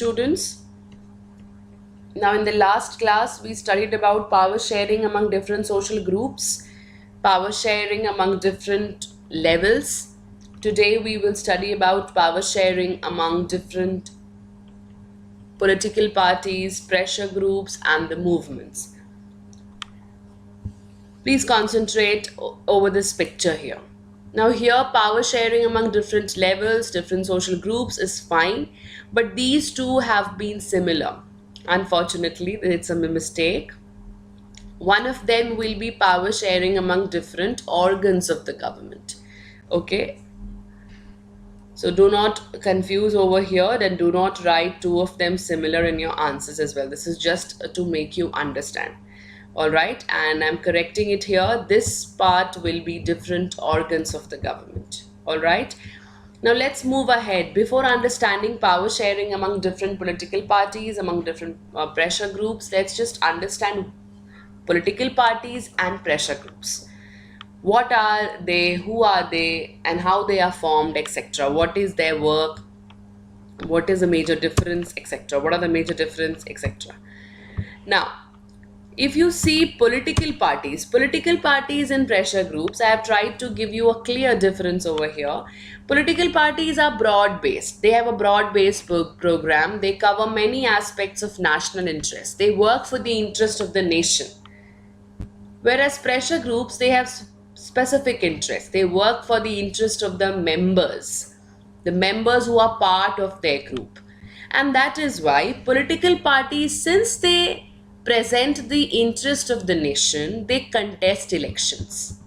students. Now in the last class we studied about power sharing among different social groups, power sharing among different levels. Today we will study about power sharing among different political parties, pressure groups and the movements. Please concentrate over this picture here. Now here power sharing among different levels, different social groups is fine, but these two have been similar. Unfortunately, it's a mistake. One of them will be power sharing among different organs of the government. Okay, so do not confuse over here and do not write two of them similar in your answers as well. This is just to make you understand. Alright, and I'm correcting it here. This part will be different organs of the government. Alright, now let's move ahead. Before understanding power sharing among different political parties, among different pressure groups, let's just understand political parties and pressure groups. What are they, who are they, and how they are formed, etc. What is their work, what is the major difference, etc. What are the major difference, etc. Now, if you see political parties and pressure groups, I have tried to give you a clear difference over here. Political parties are broad-based. They have a broad-based program. They cover many aspects of national interest. They work for the interest of the nation. Whereas pressure groups, they have specific interests. They work for the interest of the members who are part of their group. And that is why political parties, since they present the interest of the nation, they contest elections.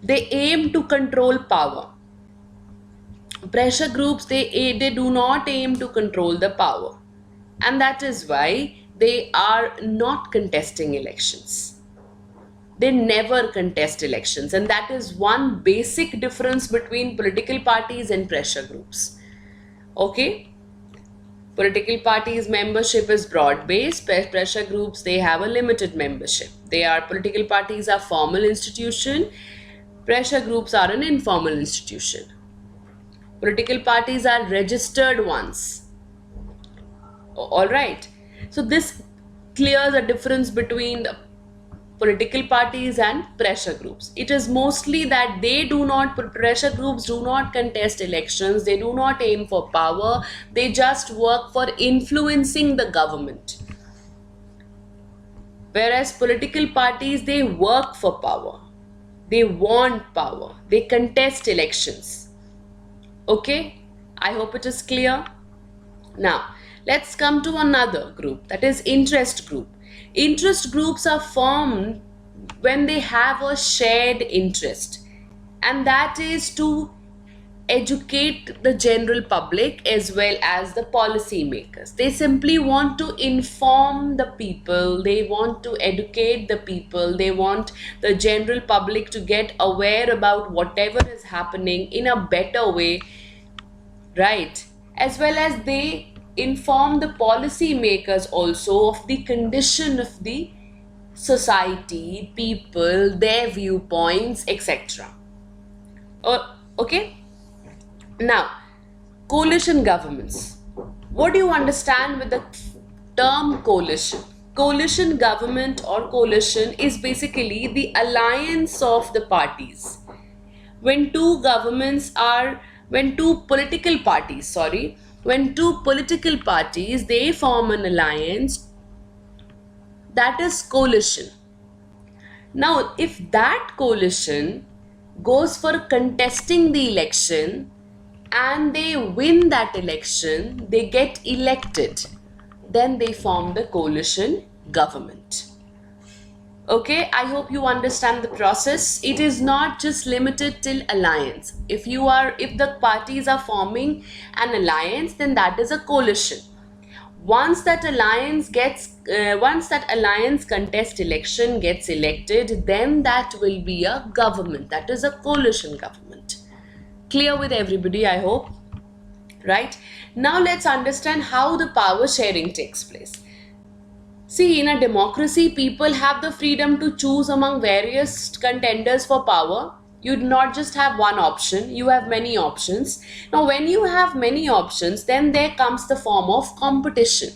They aim to control power. Pressure groups, they do not aim to control the power. And that is why they are not contesting elections. They never contest elections. And that is one basic difference between political parties and pressure groups. Okay? Political parties membership is broad-based. Pressure groups, they have a limited membership. Political parties are formal institution. Pressure groups are an informal institution. Political parties are registered ones. Alright. So this clears a difference between the political parties and pressure groups. It is mostly that pressure groups do not contest elections, they do not aim for power, they just work for influencing the government. Whereas political parties, they work for power, they want power, they contest elections. Okay, I hope it is clear. Now, let's come to another group, that is interest group. Interest groups are formed when they have a shared interest, and that is to educate the general public as well as the policy makers. They simply want to inform the people, they want to educate the people, they want the general public to get aware about whatever is happening in a better way, right? As well as they inform the policy makers also of the condition of the society, people, their viewpoints, etc. Okay? Now, coalition governments. What do you understand with the term coalition? Coalition government or coalition is basically the alliance of the parties. When two political parties, they form an alliance, that is coalition. Now, if that coalition goes for contesting the election and they win that election, they get elected, then they form the coalition government. Okay, I hope you understand the process. It is not just limited till alliance. If the parties are forming an alliance, then that is a coalition. Once that alliance contest election, gets elected, then that will be a government. That is a coalition government. Clear with everybody, I hope. Right? Now let's understand how the power sharing takes place. See, in a democracy, people have the freedom to choose among various contenders for power. You do not just have one option, you have many options. Now, when you have many options, then there comes the form of competition.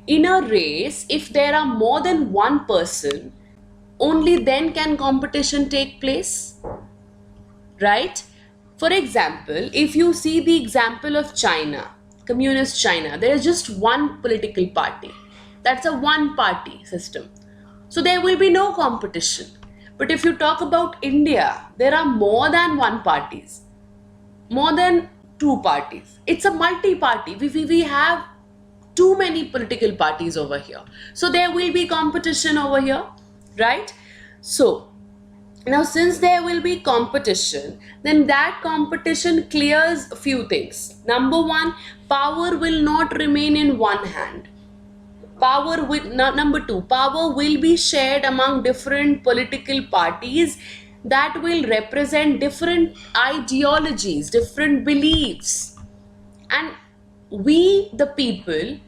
In a race, if there are more than one person, only then can competition take place, right? For example, if you see the example of China, communist China, there is just one political party. That's a one party system. So there will be no competition. But if you talk about India, there are more than one parties, more than two parties. It's a multi party. We have too many political parties over here. So there will be competition over here, right? So now, since there will be competition, then that competition clears a few things. Number one, power will not remain in one hand. Number two, power will be shared among different political parties that will represent different ideologies, different beliefs. And we, the people,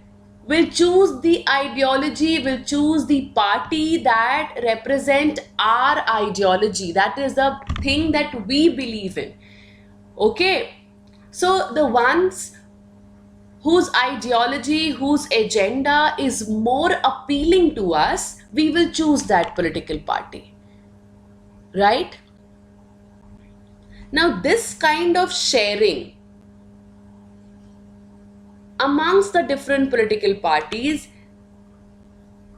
will choose the ideology, will choose the party that represent our ideology. That is the thing that we believe in. Okay, so the ones whose ideology, whose agenda is more appealing to us, we will choose that political party, right? Now, this kind of sharing amongst the different political parties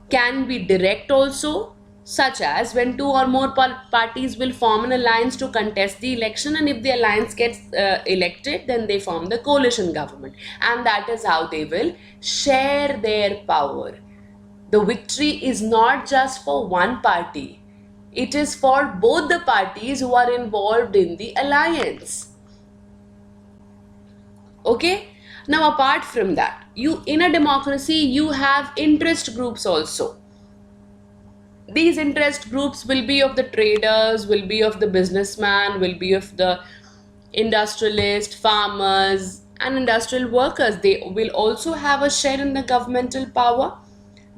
can be direct also, such as when two or more parties will form an alliance to contest the election, and if the alliance gets elected, then they form the coalition government, and that is how they will share their power. The victory is not just for one party, it is for both the parties who are involved in the alliance. Okay, now apart from that, you in a democracy you have interest groups also. These interest groups will be of the traders, will be of the businessman, will be of the industrialist, farmers and industrial workers. They will also have a share in the governmental power,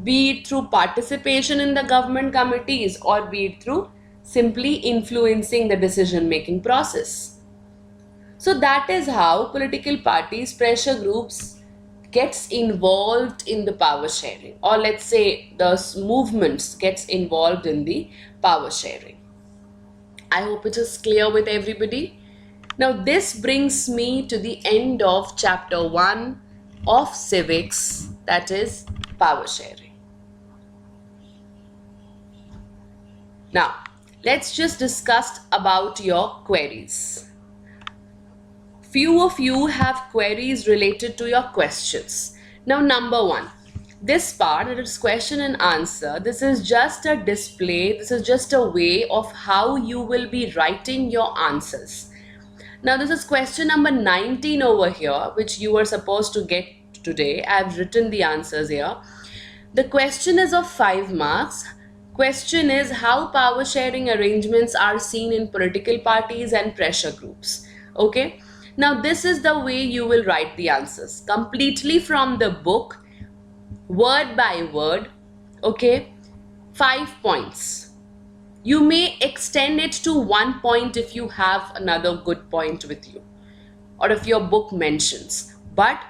be it through participation in the government committees or be it through simply influencing the decision making process. So that is how political parties, pressure groups gets involved in the power sharing, or let's say the movements gets involved in the power sharing. I hope it is clear with everybody. Now this brings me to the end of chapter 1 of civics, that is power sharing. Now let's just discuss about your queries. Few of you have queries related to your questions. Now, number one, this part, it is question and answer. This is just a display. This is just a way of how you will be writing your answers. Now, this is question number 19 over here, which you were supposed to get today. I have written the answers here. The question is of 5 marks. Question is how power sharing arrangements are seen in political parties and pressure groups. Okay. Now, this is the way you will write the answers completely from the book, word by word. Okay, 5 points. You may extend it to 1 point if you have another good point with you or if your book mentions. But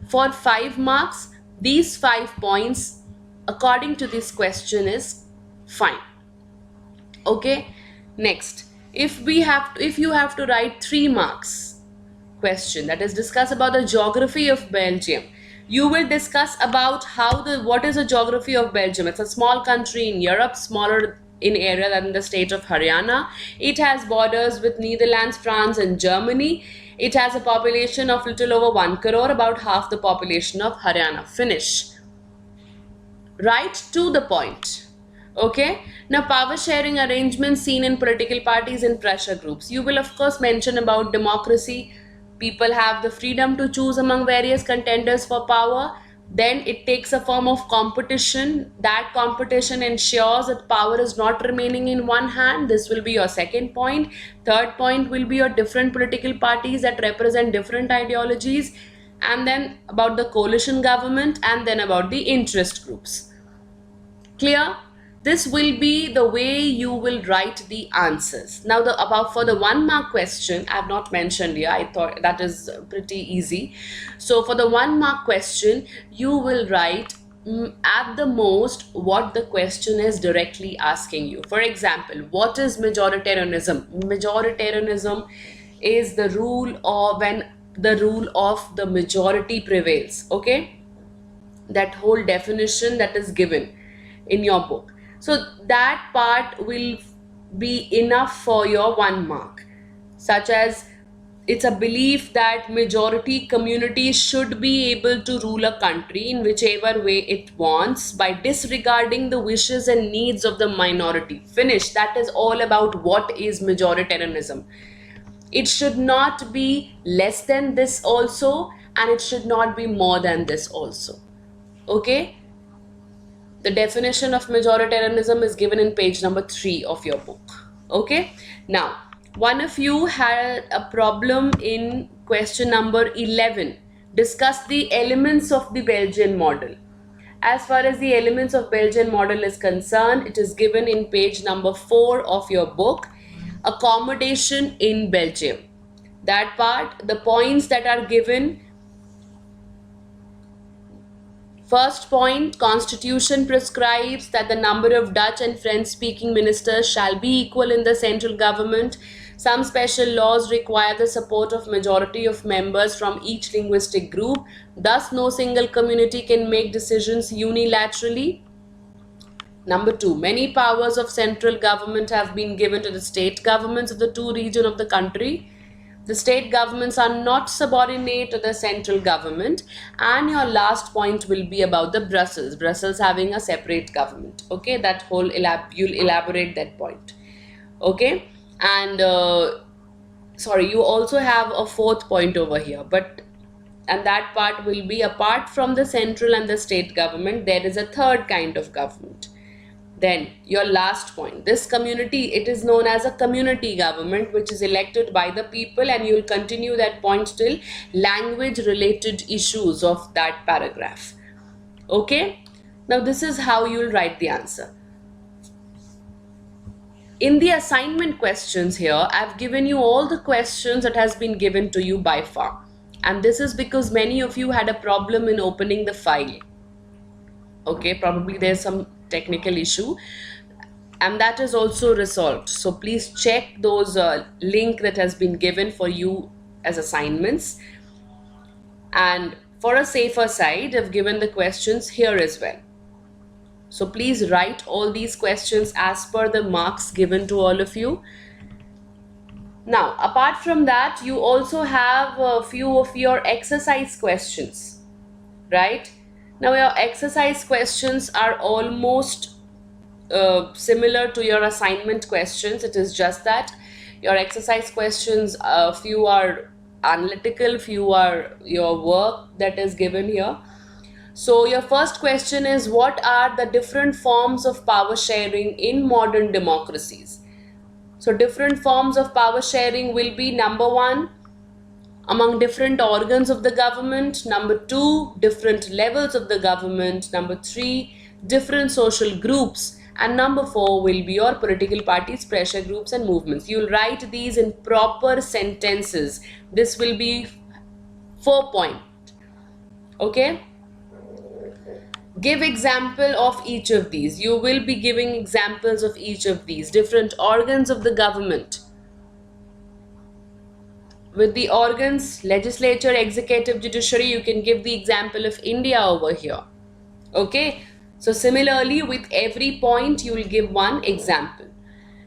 for 5 marks, these 5 points according to this question is fine. Okay, next. If you have to write 3 marks question, that is discuss about the geography of Belgium, you will discuss about what is the geography of Belgium. It's a small country in Europe, smaller in area than the state of Haryana. It has borders with Netherlands, France and Germany. It has a population of little over 1 crore, about half the population of Haryana. Finish. Right to the point. Okay, now power sharing arrangements seen in political parties and pressure groups. You will of course mention about democracy. People have the freedom to choose among various contenders for power. Then it takes a form of competition. That competition ensures that power is not remaining in one hand. This will be your second point. Third point will be your different political parties that represent different ideologies. And then about the coalition government, and then about the interest groups. Clear? This will be the way you will write the answers. Now, the about for the 1 mark question, I have not mentioned here. I thought that is pretty easy. So for the 1 mark question, you will write at the most what the question is directly asking you. For example, what is majoritarianism? Majoritarianism is the rule of when the rule of the majority prevails. Okay, that whole definition that is given in your book. So that part will be enough for your 1 mark, such as it's a belief that majority communities should be able to rule a country in whichever way it wants by disregarding the wishes and needs of the minority. Finish. That is all about what is majoritarianism. It should not be less than this also, and it should not be more than this also. Okay, the definition of majoritarianism is given in page number 3 of your book. Okay, now one of you had a problem in question number 11. Discuss the elements of the Belgian model. As far as the elements of Belgian model is concerned, it is given in page number 4 of your book, accommodation in Belgium. That part, the points that are given. First point, Constitution prescribes that the number of Dutch and French speaking ministers shall be equal in the central government. Some special laws require the support of majority of members from each linguistic group. Thus, no single community can make decisions unilaterally. Number 2, many powers of central government have been given to the state governments of the 2 regions of the country. The state governments are not subordinate to the central government. And your last point will be about the Brussels having a separate government. Okay, that whole you'll elaborate that point. Okay, and sorry, you also have a 4th point over here, and that part will be, apart from the central and the state government, there is a 3rd kind of government. Then your last point, this community, it is known as a community government, which is elected by the people, and you will continue that point till language related issues of that paragraph. Okay, now this is how you will write the answer. In the assignment questions here, I've given you all the questions that has been given to you by far, and this is because many of you had a problem in opening the file. Okay, probably there's some technical issue, and that is also resolved. So please check those link that has been given for you as assignments, and for a safer side, I've given the questions here as well. So please write all these questions as per the marks given to all of you. Now, apart from that, you also have a few of your exercise questions, right? Now, your exercise questions are almost similar to your assignment questions. It is just that your exercise questions, few are analytical, few are your work that is given here. So your first question is, what are the different forms of power sharing in modern democracies? So different forms of power sharing will be, number 1, among different organs of the government. Number 2, different levels of the government. Number 3, different social groups. And number 4 will be your political parties, pressure groups and movements. You'll write these in proper sentences. This will be 4 points. Okay? Give example of each of these. You will be giving examples of each of these. Different organs of the government. With the organs, legislature, executive, judiciary, you can give the example of India over here. Okay, so similarly with every point you will give one example.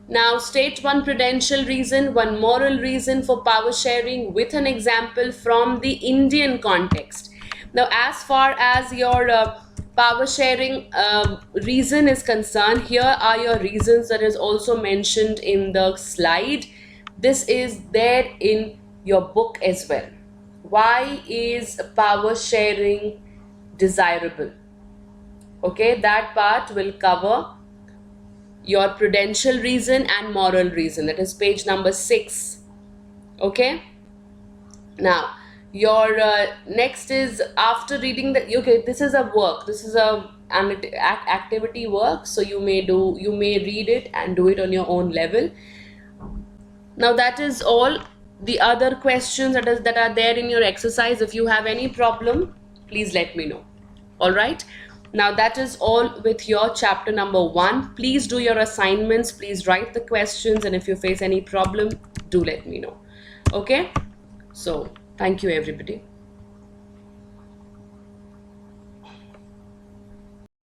Now state one prudential reason, one moral reason for power sharing with an example from the Indian context. Now as far as your power sharing reason is concerned, here are your reasons that is also mentioned in the slide. This is there in your book as well. Why is power sharing desirable? Okay, that part will cover your prudential reason and moral reason. That is page number 6. Okay, now Your next is after reading the, okay, this is a work, this is a activity work, so you may read it and do it on your own level. Now that is all. The other questions that are there in your exercise, if you have any problem, please let me know. All right. Now that is all with your chapter number 1. Please do your assignments, please write the questions, and if you face any problem, do let me know. Okay? So, thank you everybody.